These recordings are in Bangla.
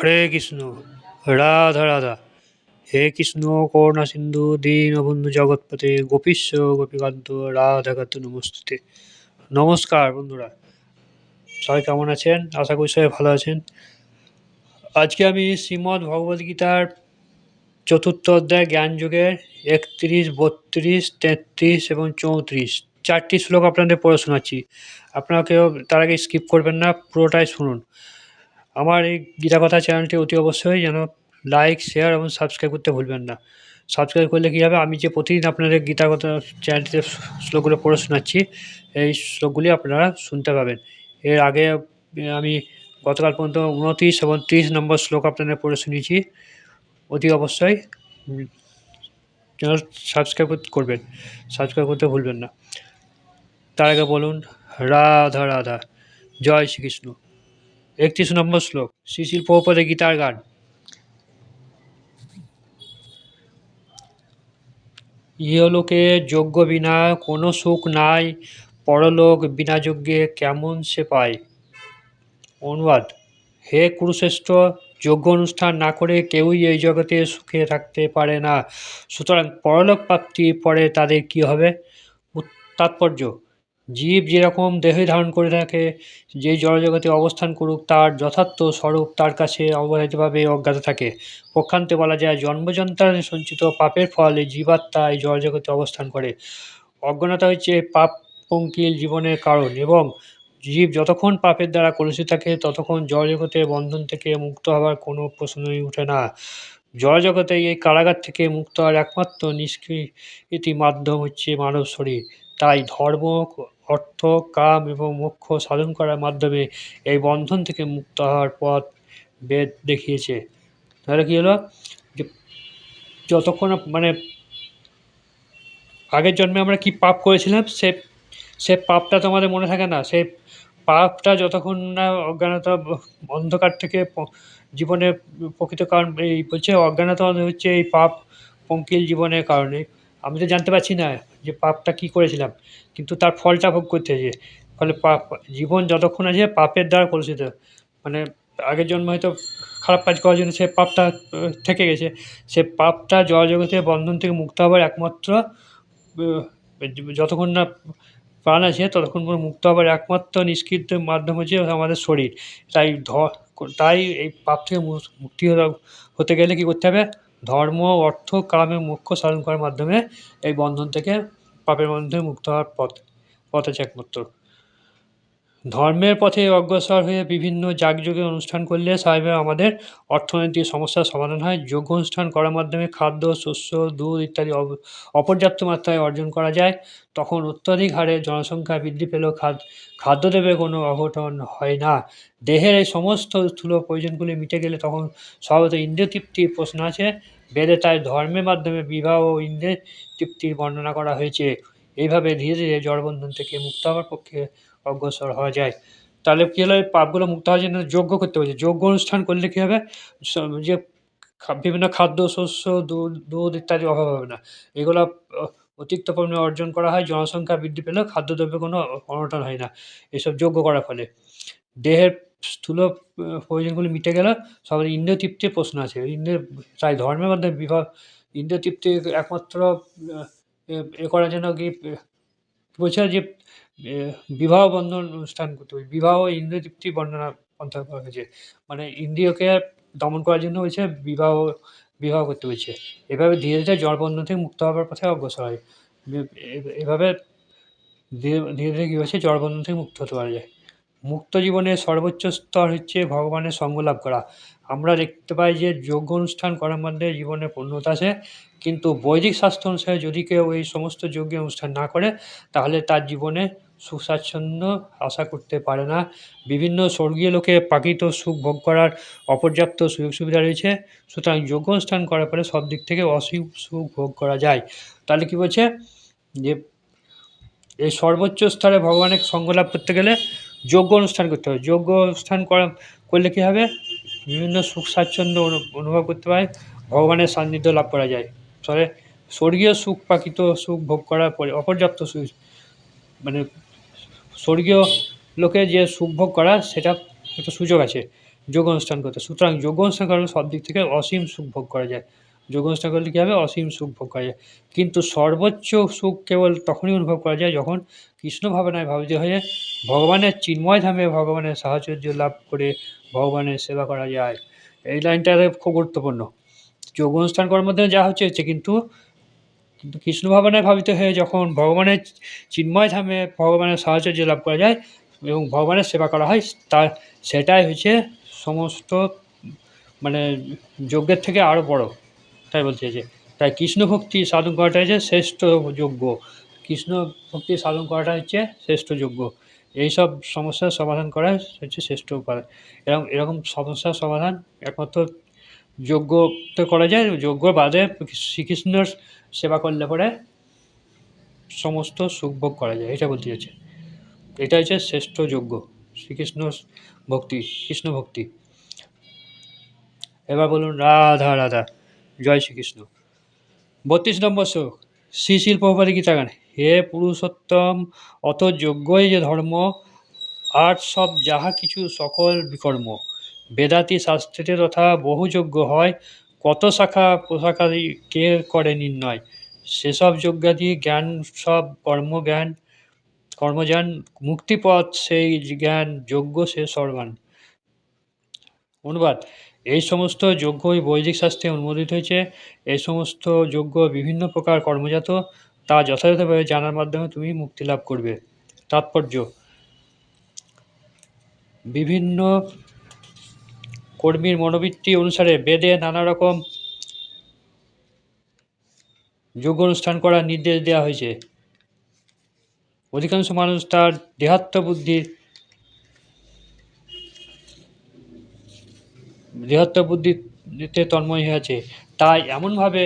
হরে কৃষ্ণ, রাধা রাধা। হে কৃষ্ণ করুণা সিন্ধু দীনবন্ধু জগৎপতে গোপীশ গোপীকান্ত রাধাকান্ত নমস্তুতে। নমস্কার বন্ধুরা, সবাই কেমন আছেন? আশা করি সবাই ভালো আছেন। আজকে আমি শ্রীমদ্ ভগবদ্গীতার চতুর্থ অধ্যায় জ্ঞানযোগের 31, 32, 33 এবং 34 চারটি শ্লোক আপনাদের পড়ে শোনাচ্ছি। আপনারা কেউ তার আগে স্কিপ করবেন না, পুরোটাই শুনুন। আমার এই গীতা কথা চ্যানেলটি অতি অবশ্যই যেন লাইক, শেয়ার এবং সাবস্ক্রাইব করতে ভুলবেন না। সাবস্ক্রাইব করলে কী হবে, আমি যে প্রতিদিন আপনাদের গীতা কথা চ্যানেলটিতে শ্লোকগুলো পড়ে শোনাচ্ছি, এই শ্লোকগুলি আপনারা শুনতে পাবেন। এর আগে আমি গতকাল পর্যন্ত 29 এবং 30 নম্বর শ্লোক আপনাদের পড়ে শুনিয়েছি। অতি অবশ্যই চ্যানেল সাবস্ক্রাইব করবেন, সাবস্ক্রাইব করতে ভুলবেন না। তার আগে বলুন রাধা রাধা, জয় শ্রীকৃষ্ণ। 31 নম্বর শ্লোক, শ্রী শিল প্রভুপাদের গীতার গান। ইহলোকে যজ্ঞ বিনা কোনো সুখ নাই, পরলোক বিনা যজ্ঞে কেমন সে পায়। অনুবাদ: হে কুরুশ্রেষ্ঠ, যজ্ঞ অনুষ্ঠান না করে কেউই এই জগতে সুখে থাকতে পারে না, সুতরাং পরলোক প্রাপ্তির পরে তাদের কি হবে? তাৎপর্য: জীব যেরকম দেহে ধারণ করে থাকে, যেই জড়জগতে অবস্থান করুক, তার যথার্থ স্বরূপ তার কাছে অবহিতভাবে অজ্ঞাত থাকে। পক্ষান্তে বলা যায়, জন্মজন্তার সঞ্চিত পাপের ফলে জীবাত্মা এই জড়জগতে অবস্থান করে। অজ্ঞানতা হচ্ছে পাপ পঙ্কিল জীবনের কারণ, এবং জীব যতক্ষণ পাপের দ্বারা কলুষিত থাকে ততক্ষণ জড়জগতের বন্ধন থেকে মুক্ত হওয়ার কোনো প্রশ্নই ওঠে না। জড়জগতে এই কারাগার থেকে মুক্ত হওয়ার একমাত্র নিষ্কৃতি মাধ্যম হচ্ছে মানব শরীর। তাই ধর্ম, অর্থ, কাম এবং মোক্ষ সাধন করার মাধ্যমে এই বন্ধন থেকে মুক্ত হওয়ার পথ বেদ দেখিয়েছে। তাহলে কী হলো, যে যতক্ষণ আগের জন্মে আমরা কি পাপ করেছিলাম, সে পাপটা তো আমাদের মনে থাকে না। সেই পাপটা যতক্ষণ না অজ্ঞানতা অন্ধকার থেকে জীবনে প্রকৃত কারণ, এই বলছে অজ্ঞানতা হচ্ছে এই পাপ পঙ্কিল জীবনের কারণে। আমি তো জানতে পারছি না যে পাপটা কি করেছিলাম, কিন্তু তার ফলটা ভোগ করতে হয়েছে। ফলে পাপ জীবন যতক্ষণ আছে পাপের দ্বারা কলুষিত, আগের জন্ম হয়তো খারাপ কাজ করার জন্য সে পাপটা থেকে গেছে। সে পাপটা জড়জগতের বন্ধন থেকে মুক্ত হবার একমাত্র যতক্ষণ না প্রাণ আছে ততক্ষণ মুক্ত হবার একমাত্র নিষ্কৃত মাধ্যম হচ্ছে আমাদের শরীর। তাই এই পাপ থেকে মুক্তি হতে গেলে কী করতে হবে? ধর্ম, অর্থ, কাম এবং মোক্ষ সাধন করার মাধ্যমে এই বন্ধন থেকে, পাপের বন্ধন থেকে মুক্ত হওয়ার পথ আছে একমাত্র। ধর্মের পথে অগ্রসর হয়ে বিভিন্ন যাগযজ্ঞের অনুষ্ঠান করলে স্বাভাবিক আমাদের অর্থনৈতিক সমস্যার সমাধান হয়। যজ্ঞ অনুষ্ঠান করার মাধ্যমে খাদ্য, শস্য, দুধ ইত্যাদি অপর্যাপ্ত মাত্রায় অর্জন করা যায়। তখন অত্যধিক হারে জনসংখ্যা বৃদ্ধি পেলেও খাদ্যদেবের কোনো অঘটন হয় না। দেহের এই সমস্ত স্থূল প্রয়োজনগুলি মিটে গেলে তখন স্বভাবত ইন্দ্রিয় তৃপ্তির প্রশ্ন আছে। বেদে তাই ধর্মের মাধ্যমে বিবাহ ও ইন্দ্রিয় তৃপ্তির বর্ণনা করা হয়েছে। এইভাবে ধীরে ধীরে জড়বন্ধন থেকে মুক্ত হওয়ার পক্ষে অগ্রসর হওয়া যায়। তাহলে কী হলো, এই পাপগুলো মুক্ত হওয়ার জন্য যজ্ঞ করতে বলছে। যজ্ঞ অনুষ্ঠান করলে কী হবে, যে বিভিন্ন খাদ্য, শস্য, দুধ ইত্যাদির অভাব হবে না। এগুলো অতিরিক্ত পরিমাণে অর্জন করা হয়। জনসংখ্যা বৃদ্ধি পেলেও খাদ্যদ্রব্যের কোনো অনটন হয় না এসব যজ্ঞ করার ফলে। দেহের স্থূল প্রয়োজনগুলি মিটে গেলে সবার ইন্দ্রিয় তৃপ্তির প্রশ্ন আছে। তাই ধর্মের মধ্যে ইন্দ্রিয় তৃপ্তির একমাত্র করার জন্য কি বলছে যে বিবাহ বন্ধন অনুষ্ঠান করতে হবে। বিবাহ ও ইন্দ্রিয় তৃপ্তি বর্ণনা পন্থা করা হয়েছে। ইন্দ্রিয়কে দমন করার জন্য বলছে বিবাহ করতে বলছে। এভাবে ধীরে ধীরে জড়বন্ধন থেকে মুক্ত হওয়ার পথে অগ্রসর হয়। এভাবে ধীরে ধীরে কী হচ্ছে, জড়বন্ধন থেকে মুক্ত হতে পারা যায়। মুক্ত জীবনের সর্বোচ্চ স্তর হচ্ছে ভগবানের সঙ্গ লাভ করা। আমরা দেখতে পাই যে যজ্ঞ অনুষ্ঠান করার মধ্যে জীবনে পূর্ণতা আসে, কিন্তু বৈদিক শাস্ত্র অনুসারে যদি কেউ এই সমস্ত যজ্ঞের অনুষ্ঠান না করে তাহলে তার জীবনে সুখ স্বাচ্ছন্দ্য আশা করতে পারে না। বিভিন্ন স্বর্গীয় লোকে প্রাকৃত সুখ ভোগ করার অপর্যাপ্ত সুযোগ সুবিধা রয়েছে। সুতরাং যজ্ঞ অনুষ্ঠান করার ফলে সব দিক থেকে সুখ ভোগ করা যায়। তাহলে কী বলছে, যে এই সর্বোচ্চ স্তরে ভগবানের সঙ্গ লাভ করতে গেলে যজ্ঞ অনুষ্ঠান করতে হবে। যজ্ঞ অনুষ্ঠান করলে কী হবে, বিভিন্ন সুখ স্বাচ্ছন্দ্য অনুভব করতে পারে, ভগবানের সান্নিধ্য লাভ করা যায়। ফলে স্বর্গীয় সুখ, প্রাকৃত সুখ ভোগ করার পরে অপর্যাপ্ত সুখ, স্বর্গীয় লোকে যে সুখ ভোগ করা, সেটা একটা সুযোগ আছে। যোগ্য অনুষ্ঠান করতে। সুতরাং যোগ্য অনুষ্ঠান করার সব দিক থেকে অসীম সুখ ভোগ করা যায়। যোগ্য অনুষ্ঠান করলে কী হবে? অসীম সুখ ভোগ করা যায়। কিন্তু সর্বোচ্চ সুখ কেবল তখনই অনুভব করা যায় যখন কৃষ্ণ ভাবনায় ভাবিত হয়ে ভগবানের চিন্ময় ধামে ভগবানের সাহচর্য লাভ করে ভগবানের সেবা করা যায়। এই লাইনটা খুব গুরুত্বপূর্ণ। যোগ্য অনুষ্ঠান করার মধ্যে যা হচ্ছে কিন্তু কৃষ্ণ ভাবনায় ভাবিত হয়ে যখন ভগবানের চিন্ময় ধামে ভগবানের সাহচর্য লাভ করা যায় এবং ভগবানের সেবা করা হয়, সেটাই হচ্ছে সমস্ত মানে যজ্ঞের থেকে আরও বড়, তাই বলতে চাইছে। তাই কৃষ্ণ ভক্তি সাধন করাটা হচ্ছে শ্রেষ্ঠ যজ্ঞ। কৃষ্ণ ভক্তি সাধন করাটা হচ্ছে শ্রেষ্ঠ যজ্ঞ। এইসব সমস্যার সমাধান করা হচ্ছে শ্রেষ্ঠ উপায়। এরকম সমস্যার সমাধান একমাত্র যজ্ঞতে করা যায়। যজ্ঞ বাদে শ্রীকৃষ্ণের সেবা করলে পরে সমস্ত সুখ ভোগ করা যায়, এটা বলতে চাইছে। এটা হচ্ছে শ্রেষ্ঠ যজ্ঞ, শ্রীকৃষ্ণ ভক্তি, কৃষ্ণ ভক্তি। এবার বলুন রাধা রাধা, জয় শ্রীকৃষ্ণ। 32 নম্বর শ্লোক, শ্রী শিল প্রভুপাদের গীতাগান। হে পুরুষোত্তম, অত যজ্ঞই যে ধর্ম, আর সব যাহা কিছু সকল বিকর্ম। বেদাতি শাস্ত্রেতে তথা বহু যজ্ঞ হয়, কত শাখা প্রশাখাদি কে করে নির্ণয়। সেসব যজ্ঞাদি জ্ঞান সব কর্মজ্ঞান মুক্তিপথ সেই জ্ঞান যজ্ঞ সে সর্বান। অনুবাদ, এই সমস্ত যজ্ঞই বৈদিক শাস্ত্রে অনুমোদিত হয়েছে। এই সমস্ত যজ্ঞ বিভিন্ন প্রকার কর্মজাত, তা যথাযথভাবে জানার মাধ্যমে তুমি মুক্তি লাভ করবে। তাৎপর্য, বিভিন্ন কর্মীর মনোবৃত্তি অনুসারে বেদে নানা রকম যজ্ঞ অনুষ্ঠান করার নির্দেশ দেওয়া হয়েছে। অধিকাংশ মানুষ তার দেহাত্মবুদ্ধিতে তন্ময় হয়ে আছে। তাই এমনভাবে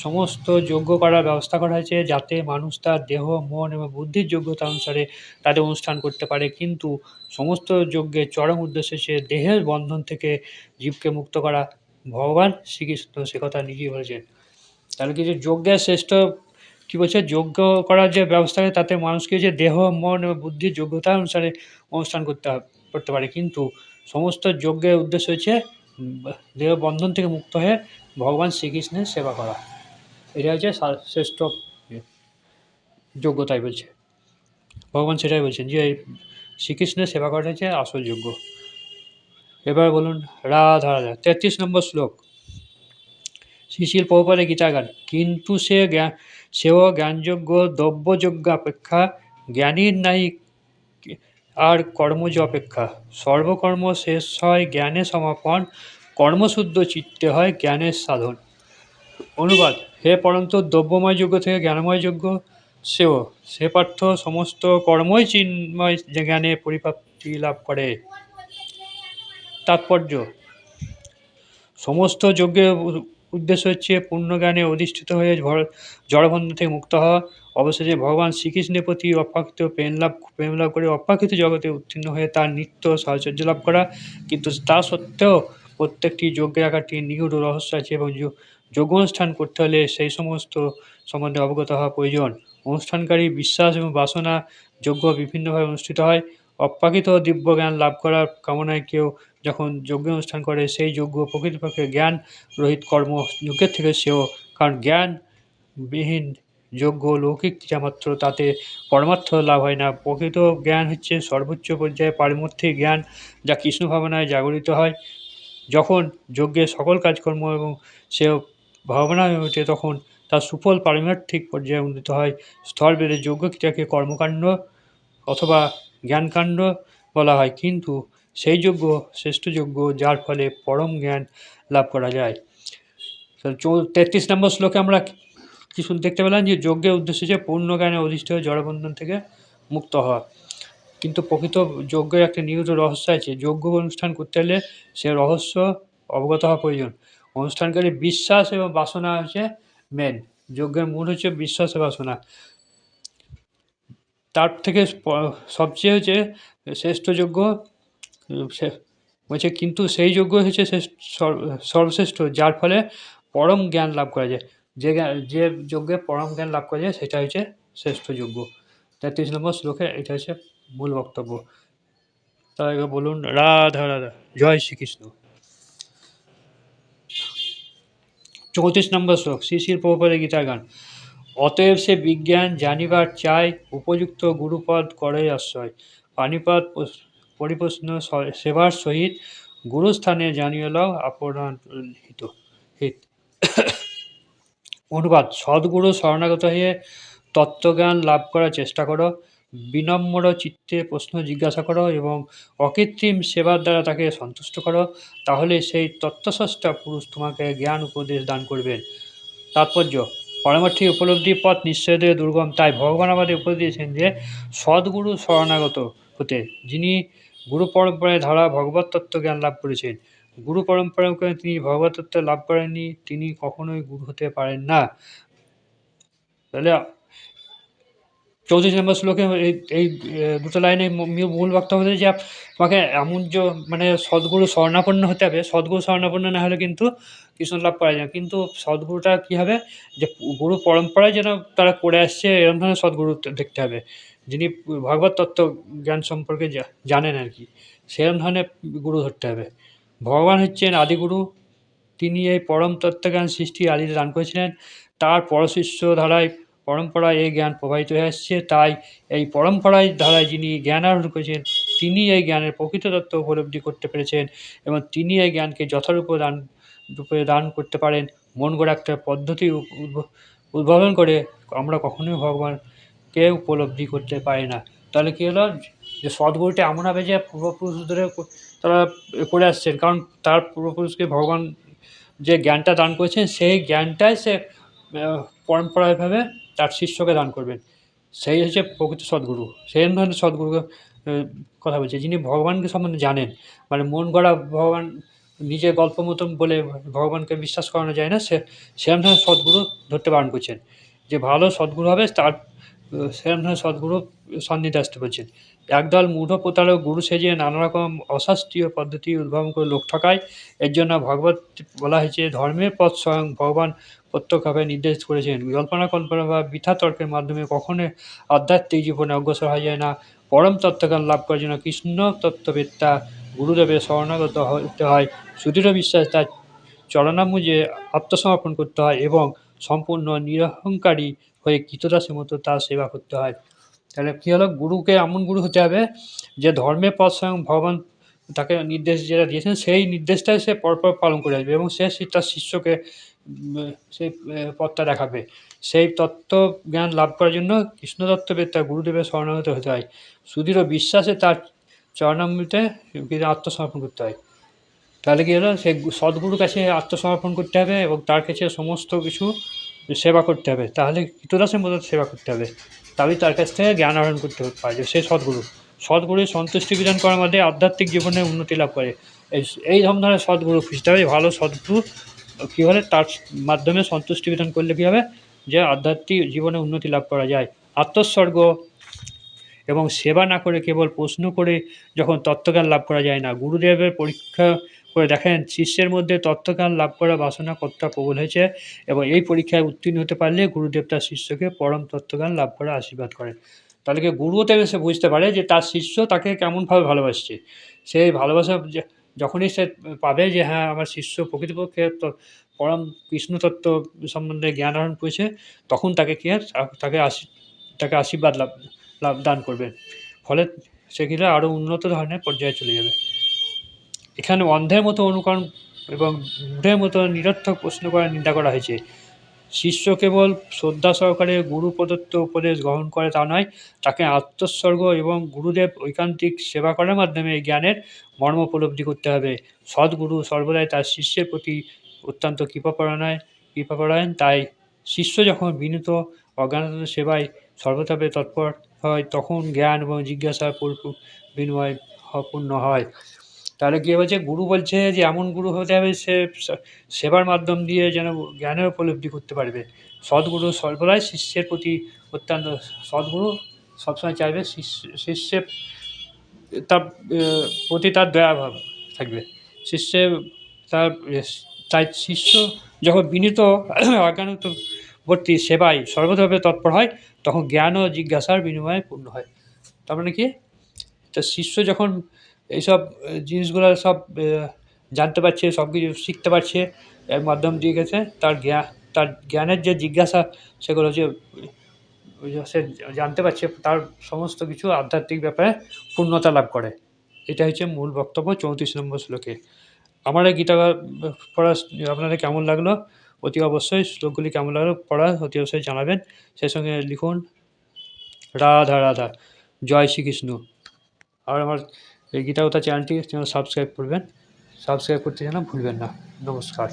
সমস্ত যজ্ঞ করার ব্যবস্থা করা হয়েছে যাতে মানুষ তার দেহ, মন এবং বুদ্ধির যোগ্যতা অনুসারে তাদের অনুষ্ঠান করতে পারে। কিন্তু সমস্ত যজ্ঞের চরম উদ্দেশ্য হচ্ছে দেহের বন্ধন থেকে জীবকে মুক্ত করা। ভগবান শ্রীকৃষ্ণ সে কথা নিজেই বলেছেন। তাহলে কিছু যজ্ঞের শ্রেষ্ঠ কী বলছে, যজ্ঞ করার যে ব্যবস্থা আছে তাতে মানুষকে যে দেহ, মন এবং বুদ্ধির যোগ্যতা অনুসারে অনুষ্ঠান করতে পারে। কিন্তু সমস্ত যজ্ঞের উদ্দেশ্য হচ্ছে দেহ বন্ধন থেকে মুক্ত হয়ে ভগবান শ্রীকৃষ্ণের সেবা করা। এটা হচ্ছে শ্রেষ্ঠ যোগ্যতাই বলছে। ভগবান সেটাই বলছেন যে শ্রীকৃষ্ণের সেবা করাটা হচ্ছে আসল যোগ্য। এবার বলুন রাধা রাধা। 33 নম্বর শ্লোক, শ্রী শিল প্রভুপাদের গীতাগান। কিন্তু সেও জ্ঞানযোগ্য দ্রব্যযজ্ঞ অপেক্ষা, জ্ঞানীর নাই আর কর্মজ অপেক্ষা। সর্বকর্ম শেষ হয় জ্ঞানে সমাপন, কর্মশুদ্ধ চিত্তে হয় জ্ঞানের সাধন। অনুবাদ, হে পরন্তু দ্রব্যময় যজ্ঞ থেকে জ্ঞানময় যজ্ঞ সে পার্থ সমস্ত কর্মই চিন্ময় জ্ঞানে পরিপ্রাপ্তি লাভ করে। তাৎপর্য, সমস্ত যজ্ঞের উদ্দেশ্য হচ্ছে পূর্ণ জ্ঞানে অধিষ্ঠিত হয়ে জড়বন্ধন থেকে মুক্ত হওয়া। অবশেষে ভগবান শ্রীকৃষ্ণের প্রতি অপ্রাকৃত প্রেম লাভ করে অপ্রাকৃত জগতে উত্তীর্ণ হয়ে তার নিত্য সাহচর্য লাভ করা। কিন্তু তা সত্ত্বেও প্রত্যেকটি যজ্ঞের একটি নিগূঢ় রহস্য আছে এবং যজ্ঞ অনুষ্ঠান করতে হলে সেই সমস্ত সম্বন্ধে অবগত হওয়া প্রয়োজন। অনুষ্ঠানকারী বিশ্বাস এবং বাসনা যজ্ঞ বিভিন্নভাবে অনুষ্ঠিত হয়। অপ্রাকৃত দিব্য জ্ঞান লাভ করার কামনায় কেউ যখন যজ্ঞ অনুষ্ঠান করে সেই যজ্ঞ প্রকৃতপক্ষে জ্ঞান রহিত কর্ম যজ্ঞের থেকে সেও, কারণ জ্ঞানবিহীন যজ্ঞ লৌকিক মাত্র, তাতে পরমার্থ লাভ হয় না। প্রকৃত জ্ঞান হচ্ছে সর্বোচ্চ পর্যায়ে পারমার্থিক জ্ঞান, যা কৃষ্ণ ভাবনায় জাগরিত হয়। যখন যজ্ঞের সকল কাজকর্ম এবং সে ভাবনা হয়ে ওঠে তখন তার সুফল পারমার্থিক পর্যায়ে উন্নীত হয়। স্থলবেদে যজ্ঞ ক্রিয়াকে কর্মকাণ্ড অথবা জ্ঞানকাণ্ড বলা হয়, কিন্তু সেই যজ্ঞ শ্রেষ্ঠ যজ্ঞ যার ফলে পরম জ্ঞান লাভ করা যায়। 33 নম্বর শ্লোকে আমরা কিছু দেখতে পেলাম যে যজ্ঞের উদ্দেশ্য হচ্ছে পূর্ণ জ্ঞানে অধিষ্ঠিত হয়ে জড়বন্ধন থেকে মুক্ত হওয়া। কিন্তু প্রকৃত যজ্ঞের একটা নিহিত রহস্য আছে। যজ্ঞ অনুষ্ঠান করতে হলে সে রহস্য অবগত হওয়া প্রয়োজন। অনুষ্ঠানকারী বিশ্বাস এবং বাসনা হচ্ছে মেন। যজ্ঞের মূল হচ্ছে বিশ্বাস এবং বাসনা। তার থেকে সবচেয়ে হচ্ছে শ্রেষ্ঠ যজ্ঞ বলছে, কিন্তু সেই যজ্ঞ হচ্ছে সর্বশ্রেষ্ঠ যার ফলে পরম জ্ঞান লাভ করা যায়। যে যজ্ঞে পরম জ্ঞান লাভ করা যায় সেটা হচ্ছে শ্রেষ্ঠ যজ্ঞ। 33 নম্বর শ্লোকে এটা হচ্ছে মূল বক্তব্য। তাই বলুন রাধা রাধা, জয় শ্রীকৃষ্ণ। 34 নম্বর শ্লোক, শ্রী শ্রী প্রভুপাদের গীতার গান। অতএব সে বিজ্ঞান জানিবার চাই, উপযুক্ত গুরুপদ করে আশ্রয়। পানিপাত পরিপ্রশ্ন সেবার সহিত, গুরুস্থানে জানিয়ে লও আপনার হিত। অনুবাদ: সদ্গুরু শরণাগত হয়ে তত্ত্বজ্ঞান লাভ করার চেষ্টা করো, বিনম্র চিত্তে প্রশ্ন জিজ্ঞাসা করো এবং অকৃত্রিম সেবার দ্বারা তাকে সন্তুষ্ট করো, তাহলে সেই তত্ত্বস্রষ্টা পুরুষ তোমাকে জ্ঞান উপদেশ দান করবেন। তাৎপর্য: পারমার্থিক উপলব্ধির পথ নিশ্চয়ই দুর্গম, তাই ভগবান আমাদের উপদেশ দিয়েছেন যে সদ্গুরু শরণাগত হতে, যিনি গুরু পরম্পরায় ধারা ভগবত তত্ত্ব জ্ঞান লাভ করেছেন। গুরু পরম্পরায় তিনি ভগবত তত্ত্ব লাভ করেননি, তিনি কখনোই গুরু হতে পারেন না। তাহলে 34 নম্বর শ্লোকে এই দুটো লাইনে মূল বক্তব্য হচ্ছে যে তোমাকে এমন মানে সদ্গুরু শরণাপন্ন হতে হবে। সদ্গুরু শরণাপন্ন না হলে কিন্তু কৃষ্ণ লাভ করা যায় না। কিন্তু সদ্গুরুটা কী হবে, যে গুরু পরম্পরায় যেন তারা করে আসছে এরকম ধরনের সদ্গুরু দেখতে হবে, যিনি ভগবত তত্ত্ব জ্ঞান সম্পর্কে জানেন আর কি, সেরকম ধরনের গুরু ধরতে হবে। ভগবান হচ্ছেন আদিগুরু, তিনি এই পরম তত্ত্বজ্ঞান সৃষ্টি আদিতে দান করেছিলেন। তার পরশিষ্য ধারায় পরম্পরায় এই জ্ঞান প্রবাহিত হয়ে আসছে, তাই এই পরম্পরায় ধারায় যিনি জ্ঞান আহরণ করেছেন, তিনি এই জ্ঞানের প্রকৃত তত্ত্ব উপলব্ধি করতে পেরেছেন এবং তিনি এই জ্ঞানকে যথারূপে দান করতে পারেন। মন গড়া একটা পদ্ধতি উদ্ভাবন করে আমরা কখনোই ভগবানকে উপলব্ধি করতে পারি না। তাহলে কী হলো, যে সদ্গুরুটা এমন হবে যে পূর্বপুরুষ ধরে তারা করে আসছেন, কারণ তার পূর্বপুরুষকে ভগবান যে জ্ঞানটা দান করেছেন সেই জ্ঞানটাই সে পরম্পরাভাবে তার শিষ্যকে দান করবেন। সেই হচ্ছে প্রকৃত সদ্গুরু। সেই ধরনের সদ্গুরুকে কথা বলছি, যিনি ভগবানকে সম্বন্ধে জানেন। মানে মন গড়া ভগবান নিজের গল্প মতন বলে ভগবানকে বিশ্বাস করানো যায় না, সেরকম ধরনের সদ্গুরু ধরতে বারণ করছেন। যে ভালো সদ্গুরু হবে তার সেরকম ধরনের সদ্গুরু সন্নিধে আসতে বলছেন। একদল মূঢ় প্রতারক গুরু সেজে নানা রকম অশাস্ত্রীয় পদ্ধতি উদ্ভাবন করে লোক ঠকায়। এর জন্য ভগবত বলা হয়েছে ধর্মের পথ স্বয়ং ভগবান প্রত্যক্ষভাবে নির্দেশ করেছেন। কল্পনা বা বৃথা তর্কের মাধ্যমে কখনোই আধ্যাত্মিক জীবনে অগ্রসর হওয়া যায় না। পরম তত্ত্বজ্ঞান লাভ করার জন্য কৃষ্ণ তত্ত্ববেত্তা গুরুদেবের শরণাগত হতে হয়। সুদৃঢ় বিশ্বাস তার চরণাম্বুজে আত্মসমর্পণ করতে হয় এবং সম্পূর্ণ নিরহংকারী হয়ে কৃতদাসের মতো তার সেবা করতে হয়। তাহলে কী হলো, গুরুকে এমন গুরু হতে হবে যে ধর্মের পথ স্বয়ং ভগবান তাকে নির্দেশ যেটা দিয়েছেন সেই নির্দেশটাই সে পরপর পালন করে আসবে এবং সে তার শিষ্যকে সেই পথটা দেখাবে। সেই তত্ত্ব জ্ঞান লাভ করার জন্য কৃষ্ণ তত্ত্ববেত্তা গুরুদেবের শরণাগত হতে হয়। সুদৃঢ় বিশ্বাসে তার চরণামৃতে আত্মসমর্পণ করতে হয়। তাহলে কী হলো, সে সদ্গুরুর কাছে আত্মসমর্পণ করতে হবে এবং তার কাছে সমস্ত কিছু সেবা করতে হবে। তাহলে কৃতদাসের মতো সেবা করতে হবে, তবেই তার কাছ থেকে জ্ঞান আহরণ করতে পারবে সে সদ্গুরু। সদ্গুরুর সন্তুষ্টি বিধান করার মধ্যে আধ্যাত্মিক জীবনে উন্নতি লাভ করে। এই ধরনের সদ্গুরু খুঁজতে হবে। ভালো সদ্গুরু কী হলে তার মাধ্যমে সন্তুষ্টি বিধান করলে কী হবে, যে আধ্যাত্মিক জীবনে উন্নতি লাভ করা যায়। আত্মোৎসর্গ এবং সেবা না করে কেবল প্রশ্ন করে যখন তত্ত্বজ্ঞান লাভ করা যায় না। গুরুদেবের পরীক্ষা করে দেখেন শিষ্যের মধ্যে তত্ত্বজ্ঞান লাভ করার বাসনা কতটা প্রবল হয়েছে এবং এই পরীক্ষায় উত্তীর্ণ হতে পারলে গুরুদেব তার শিষ্যকে পরম তত্ত্বজ্ঞান লাভ করার আশীর্বাদ করেন। তাহলে কি গুরুও থেকে সে বুঝতে পারে যে তার শিষ্য তাকে কেমনভাবে ভালোবাসছে। সেই ভালোবাসা যখনই সে পাবে যে হ্যাঁ আমার শিষ্য প্রকৃতপক্ষে পরম কৃষ্ণ তত্ত্ব সম্বন্ধে জ্ঞান আহরণ করেছে, তখন তাকে কী হয়, তাকে আশীর্বাদ লাভ দান করবে। ফলে সে কী আরও উন্নত ধরনের পর্যায়ে চলে যাবে। এখানে অন্ধের মতো অনুকরণ এবং মূঢ়ের মতো নিরর্থক প্রশ্ন করার নিন্দা করা হয়েছে। শিষ্য কেবল শ্রদ্ধা সহকারে গুরু প্রদত্ত উপদেশ গ্রহণ করে তা নয়, তাকে আত্মোৎসর্গ এবং গুরুদেব ঐকান্তিক সেবা করার মাধ্যমে এই জ্ঞানের মর্ম উপলব্ধি করতে হবে। সদ্গুরু সর্বদাই তার শিষ্যের প্রতি অত্যন্ত কৃপাপরায়ণ, তাই শিষ্য যখন বিনীত অজ্ঞানতা সেবায় সর্বথাপে তৎপর হয় তখন জ্ঞান এবং জিজ্ঞাসার বিনিময় পূর্ণ হয়। তাহলে কী হয়েছে, গুরু বলছে যে এমন গুরু হতে হবে সে সেবার মাধ্যম দিয়ে যেন জ্ঞানের উপলব্ধি করতে পারবে। সদ্গুরু সর্বদাই শিষ্যের প্রতি অত্যন্ত সদ্গুরু সবসময় চাইবে শিষ্যের তার প্রতি তার দয়াভাব থাকবে। শিষ্যের তার তাই শিষ্য যখন বিনীত অজ্ঞানবর্তী সেবায় সর্বদাভাবে তৎপর হয় তখন জ্ঞান ও জিজ্ঞাসার বিনিময়ে পূর্ণ হয়। তার মানে কি, তা শিষ্য যখন এইসব জিনিসগুলো সব জানতে পারছে, সব কিছু শিখতে পারছে। এর মাধ্যম দিয়ে গেছে তার জ্ঞানের যে জিজ্ঞাসা, সেগুলো যে সে জানতে পারছে, তার সমস্ত কিছু আধ্যাত্মিক ব্যাপারে পূর্ণতা লাভ করে। এটা হচ্ছে মূল বক্তব্য 34 নম্বর শ্লোকে। আমার এই গীতা পড়া আপনাদের কেমন লাগলো? অতি অবশ্যই শ্লোকগুলি কেমন লাগলো পড়া অতি অবশ্যই জানাবেন। সেই সঙ্গে লিখুন রাধা, রাধা। জয় শ্রীকৃষ্ণ। আর আমার এই গীতা কথা চ্যানেলটি সাবস্ক্রাইব করবেন। সাবস্ক্রাইব করতে যেন ভুলবেন না। নমস্কার।